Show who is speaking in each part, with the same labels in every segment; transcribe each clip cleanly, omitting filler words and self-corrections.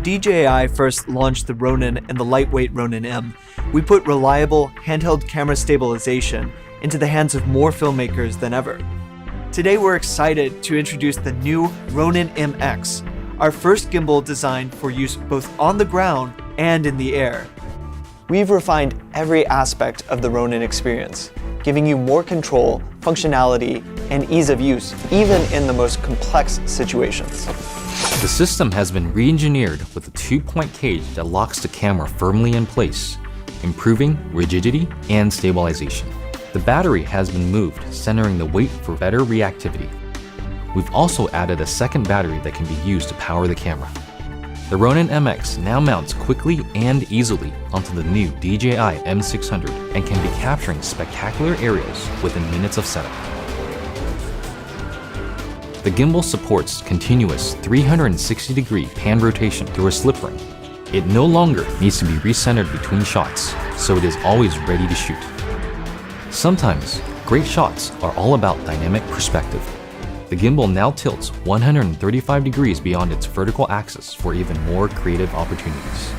Speaker 1: DJI first launched the Ronin and the lightweight Ronin M, we put reliable, handheld camera stabilization into the hands of more filmmakers than ever. Today we're excited to introduce the new Ronin MX, our first gimbal designed for use both on the ground and in the air. We've refined every aspect of the Ronin experience, giving you more control, functionality, and ease of use, even in the most complex situations.
Speaker 2: The system has been re-engineered with a 2-point cage that locks the camera firmly in place, improving rigidity and stabilization. The battery has been moved, centering the weight for better reactivity. We've also added a second battery that can be used to power the camera. The Ronin MX now mounts quickly and easily onto the new DJI M600 and can be capturing spectacular areas within minutes of setup. The gimbal supports continuous 360-degree pan rotation through a slip ring. It no longer needs to be recentered between shots, so it is always ready to shoot. Sometimes, great shots are all about dynamic perspective. The gimbal now tilts 135 degrees beyond its vertical axis for even more creative opportunities.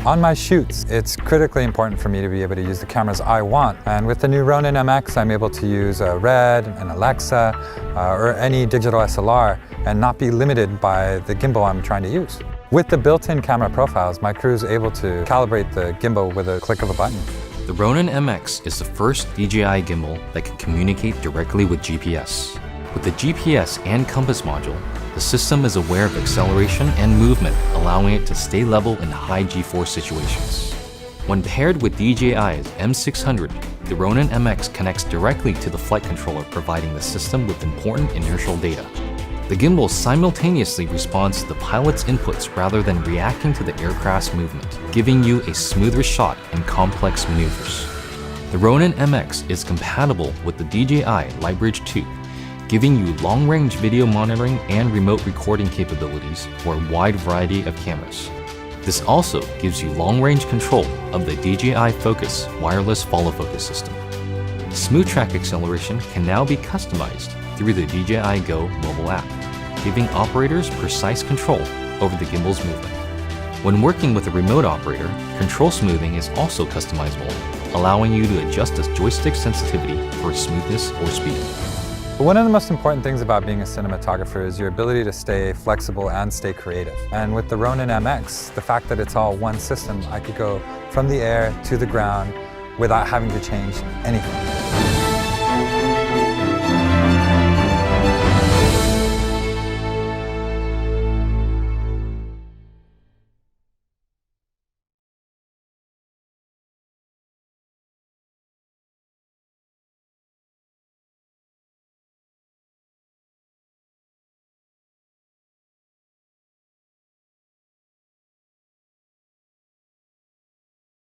Speaker 3: On my shoots, it's critically important for me to be able to use the cameras I want. And with the new Ronin MX, I'm able to use a Red, an Alexa, or any digital SLR and not be limited by the gimbal I'm trying to use. With the built-in camera profiles, my crew is able to calibrate the gimbal with a click of a button.
Speaker 2: The Ronin MX is the first DJI gimbal that can communicate directly with GPS. With the GPS and compass module, the system is aware of acceleration and movement, allowing it to stay level in high G-force situations. When paired with DJI's M600, the Ronin MX connects directly to the flight controller, providing the system with important inertial data. The gimbal simultaneously responds to the pilot's inputs rather than reacting to the aircraft's movement, giving you a smoother shot in complex maneuvers. The Ronin MX is compatible with the DJI Lightbridge 2, giving you long-range video monitoring and remote recording capabilities for a wide variety of cameras. This also gives you long-range control of the DJI Focus wireless follow focus system. Smooth track acceleration can now be customized through the DJI Go mobile app, giving operators precise control over the gimbal's movement. When working with a remote operator, control smoothing is also customizable, allowing you to adjust the joystick sensitivity for smoothness or speed.
Speaker 3: One of the most important things about being a cinematographer is your ability to stay flexible and stay creative. And with the Ronin MX, the fact that it's all one system, I could go from the air to the ground without having to change anything.